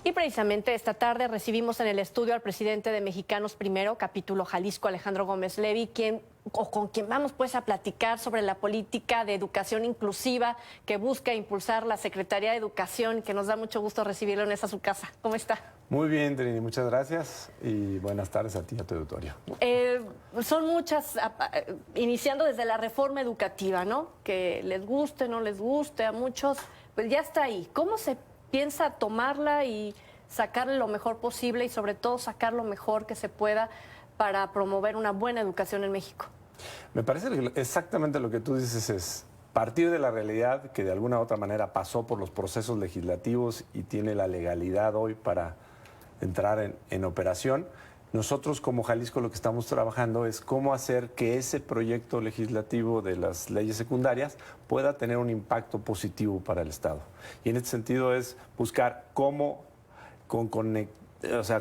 Y precisamente esta tarde recibimos en el estudio al presidente de Mexicanos Primero, capítulo Jalisco, Alejandro Gómez Levy, con quien vamos pues a platicar sobre la política de educación inclusiva que busca impulsar la Secretaría de Educación, que nos da mucho gusto recibirlo en esa su casa. ¿Cómo está? Muy bien, Trini, muchas gracias y buenas tardes a ti y a tu auditorio. Son muchas, iniciando desde la reforma educativa, ¿no? Que les guste, no les guste, a muchos, pues ya está ahí. ¿Cómo se piensa tomarla y sacarle lo mejor posible y sobre todo sacar lo mejor que se pueda para promover una buena educación en México? Me parece que exactamente lo que tú dices es partir de la realidad que de alguna u otra manera pasó por los procesos legislativos y tiene la legalidad hoy para entrar en operación. Nosotros como Jalisco lo que estamos trabajando es cómo hacer que ese proyecto legislativo de las leyes secundarias pueda tener un impacto positivo para el Estado. Y en este sentido es buscar cómo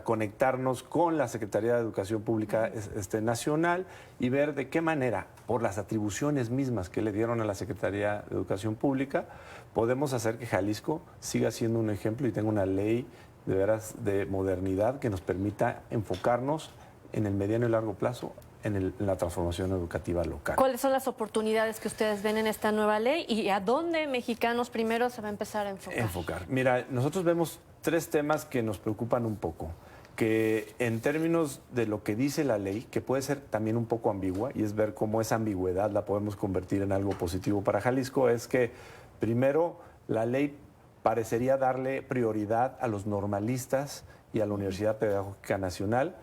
conectarnos con la Secretaría de Educación Pública Nacional y ver de qué manera, por las atribuciones mismas que le dieron a la Secretaría de Educación Pública, podemos hacer que Jalisco siga siendo un ejemplo y tenga una ley de veras de modernidad que nos permita enfocarnos en el mediano y largo plazo en la transformación educativa local. ¿Cuáles son las oportunidades que ustedes ven en esta nueva ley y a dónde Mexicanos Primero se va a empezar a enfocar? Mira, nosotros vemos tres temas que nos preocupan un poco, que en términos de lo que dice la ley, que puede ser también un poco ambigua, y es ver cómo esa ambigüedad la podemos convertir en algo positivo para Jalisco, es que primero la ley parecería darle prioridad a los normalistas y a la Universidad Pedagógica Nacional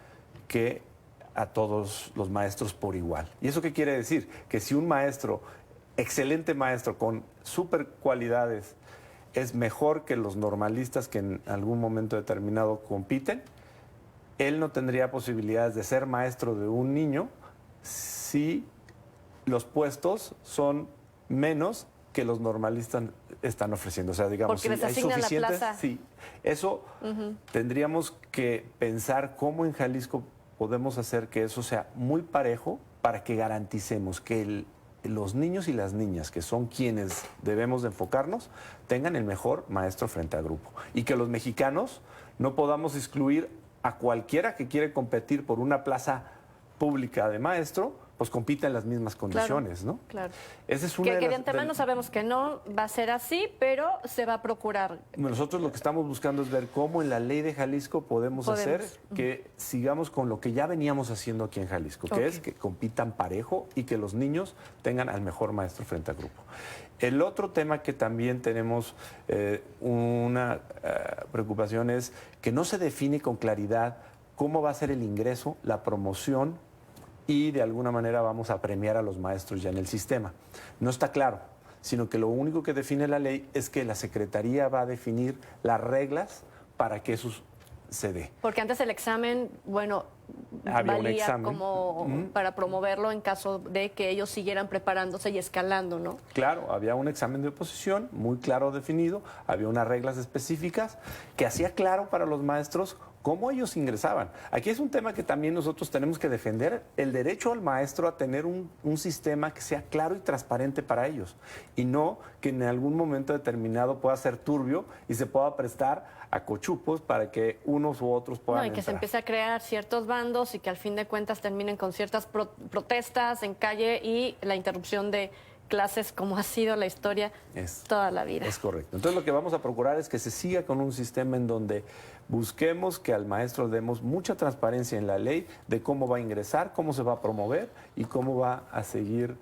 que a todos los maestros por igual. ¿Y eso qué quiere decir? Que si un maestro, excelente maestro, con super cualidades, es mejor que los normalistas que en algún momento determinado compiten, él no tendría posibilidades de ser maestro de un niño si los puestos son menos que los normalistas están ofreciendo. O sea, digamos, porque les asignan la plaza. Sí, eso tendríamos que pensar cómo en Jalisco podemos hacer que eso sea muy parejo para que garanticemos que los niños y las niñas, que son quienes debemos de enfocarnos, tengan el mejor maestro frente al grupo. Y que los mexicanos no podamos excluir a cualquiera que quiere competir por una plaza pública de maestro, pues compita en las mismas condiciones, claro, ¿no? Claro. Esa es una que de antemano sabemos que no va a ser así, pero se va a procurar. Nosotros lo que estamos buscando es ver cómo en la ley de Jalisco podemos hacer que sigamos con lo que ya veníamos haciendo aquí en Jalisco, que es que compitan parejo y que los niños tengan al mejor maestro frente al grupo. El otro tema que también tenemos una preocupación es que no se define con claridad cómo va a ser el ingreso, la promoción y de alguna manera vamos a premiar a los maestros ya en el sistema. No está claro, sino que lo único que define la ley es que la Secretaría va a definir las reglas para que eso se dé. Porque antes el examen, bueno, valía como para promoverlo en caso de que ellos siguieran preparándose y escalando, ¿no? Claro, había un examen de oposición muy claro definido, había unas reglas específicas que hacía claro para los maestros cómo ellos ingresaban. Aquí es un tema que también nosotros tenemos que defender, el derecho al maestro a tener un sistema que sea claro y transparente para ellos y no que en algún momento determinado pueda ser turbio y se pueda prestar a cochupos para que unos u otros puedan entrar. Se empiece a crear ciertos bandos y que al fin de cuentas terminen con ciertas protestas en calle y la interrupción de clases como ha sido la historia toda la vida. Es correcto. Entonces lo que vamos a procurar es que se siga con un sistema en donde busquemos que al maestro demos mucha transparencia en la ley de cómo va a ingresar, cómo se va a promover y cómo va a seguir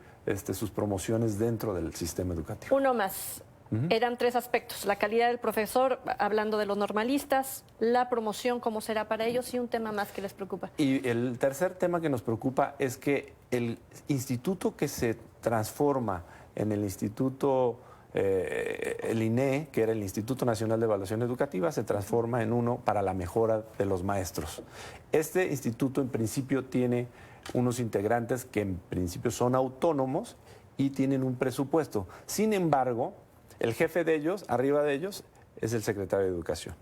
sus promociones dentro del sistema educativo. Uno más. Eran tres aspectos: la calidad del profesor, hablando de los normalistas, la promoción, cómo será para ellos, y un tema más que les preocupa. Y el tercer tema que nos preocupa es que el instituto que se transforma en el instituto, el INE, que era el Instituto Nacional de Evaluación Educativa, se transforma en uno para la mejora de los maestros. Este instituto en principio tiene unos integrantes que en principio son autónomos y tienen un presupuesto. Sin embargo, el jefe de ellos, arriba de ellos, es el secretario de Educación.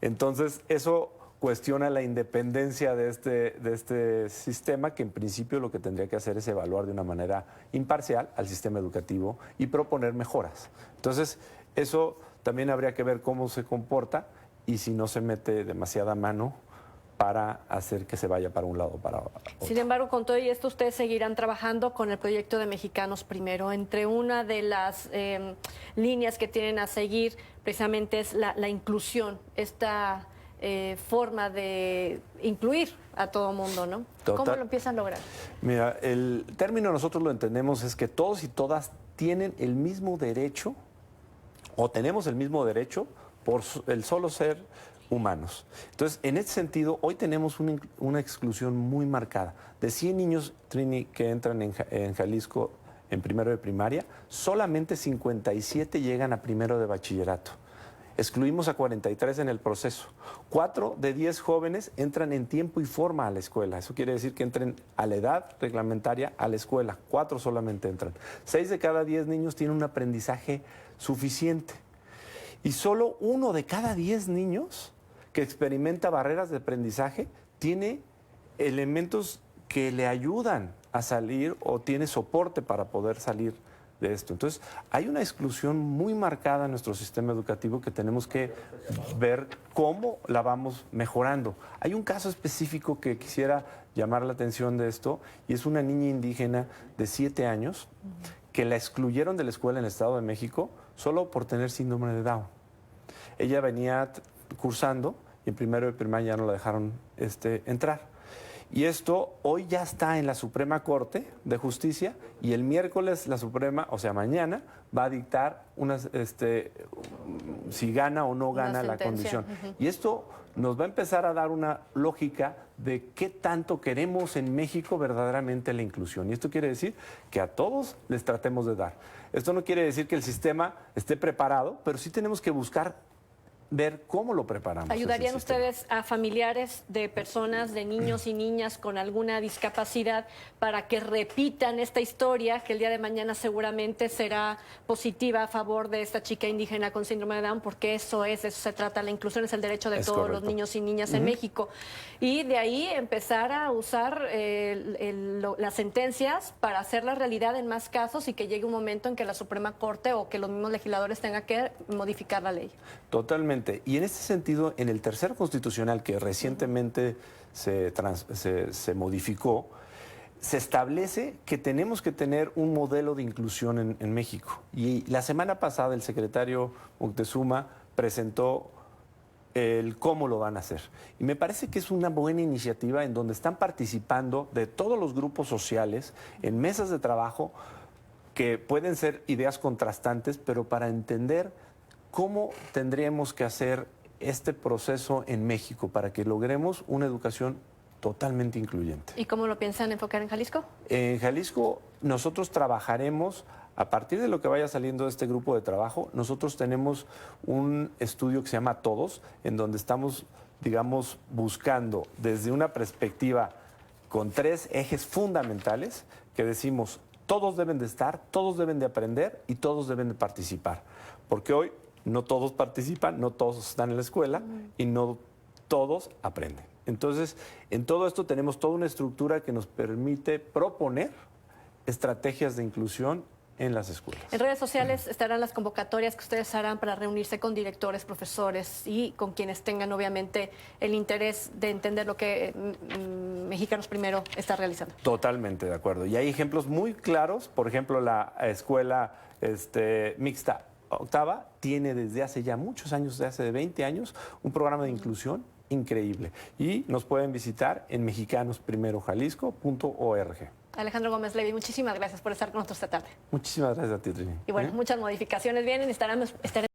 Entonces, eso cuestiona la independencia de este sistema, que en principio lo que tendría que hacer es evaluar de una manera imparcial al sistema educativo y proponer mejoras. Entonces, eso también habría que ver cómo se comporta y si no se mete demasiada mano para hacer que se vaya para un lado o para otro. Sin embargo, con todo y esto, ustedes seguirán trabajando con el proyecto de Mexicanos Primero. Entre una de las líneas que tienen a seguir precisamente es la inclusión, esta forma de incluir a todo mundo, ¿no? ¿Cómo lo empiezan a lograr? Mira, el término nosotros lo entendemos es que todos y todas tienen el mismo derecho o tenemos el mismo derecho por el solo ser humanos. Entonces, en ese sentido, hoy tenemos una exclusión muy marcada. De 100 niños, Trini, que entran en Jalisco en primero de primaria, solamente 57 llegan a primero de bachillerato. Excluimos a 43 en el proceso. 4 de 10 jóvenes entran en tiempo y forma a la escuela. Eso quiere decir que entren a la edad reglamentaria a la escuela. 4 solamente entran. 6 de cada 10 niños tienen un aprendizaje suficiente. Y solo 1 de cada 10 niños que experimenta barreras de aprendizaje tiene elementos que le ayudan a salir o tiene soporte para poder salir de esto. Entonces, hay una exclusión muy marcada en nuestro sistema educativo que tenemos que ver cómo la vamos mejorando. Hay un caso específico que quisiera llamar la atención de esto, y es una niña indígena de 7 años que la excluyeron de la escuela en el Estado de México solo por tener síndrome de Down. Ella venía cursando y en primero de primaria ya no la dejaron entrar. Y esto hoy ya está en la Suprema Corte de Justicia y el miércoles la Suprema, o sea, mañana, va a dictar si gana o no gana la condición. Y esto nos va a empezar a dar una lógica de qué tanto queremos en México verdaderamente la inclusión. Y esto quiere decir que a todos les tratemos de dar. Esto no quiere decir que el sistema esté preparado, pero sí tenemos que buscar ver cómo lo preparamos. ¿Ayudarían ustedes a familiares de personas, de niños y niñas con alguna discapacidad para que repitan esta historia que el día de mañana seguramente será positiva a favor de esta chica indígena con síndrome de Down? Porque eso se trata, la inclusión es el derecho de todos los niños y niñas en México. Y de ahí empezar a usar las sentencias para hacerla realidad en más casos y que llegue un momento en que la Suprema Corte o que los mismos legisladores tengan que modificar la ley. Totalmente. Y en este sentido, en el tercero constitucional que recientemente se modificó, se establece que tenemos que tener un modelo de inclusión en México. Y la semana pasada el secretario Moctezuma presentó el cómo lo van a hacer. Y me parece que es una buena iniciativa en donde están participando de todos los grupos sociales en mesas de trabajo que pueden ser ideas contrastantes, pero para entender cómo tendríamos que hacer este proceso en México para que logremos una educación totalmente incluyente. ¿Y cómo lo piensan enfocar en Jalisco? En Jalisco nosotros trabajaremos, a partir de lo que vaya saliendo de este grupo de trabajo, nosotros tenemos un estudio que se llama Todos, en donde estamos, digamos, buscando desde una perspectiva con 3 ejes fundamentales que decimos, todos deben de estar, todos deben de aprender y todos deben de participar. Porque hoy no todos participan, no todos están en la escuela y no todos aprenden. Entonces, en todo esto tenemos toda una estructura que nos permite proponer estrategias de inclusión en las escuelas. En redes sociales estarán las convocatorias que ustedes harán para reunirse con directores, profesores y con quienes tengan obviamente el interés de entender lo que Mexicanos Primero está realizando. Totalmente de acuerdo. Y hay ejemplos muy claros, por ejemplo, la escuela mixta octava tiene desde hace ya muchos años, desde hace 20 años, un programa de inclusión increíble. Y nos pueden visitar en mexicanosprimerojalisco.org. Alejandro Gómez Levy, muchísimas gracias por estar con nosotros esta tarde. Muchísimas gracias a ti, Trini. Y bueno, muchas modificaciones vienen, estaremos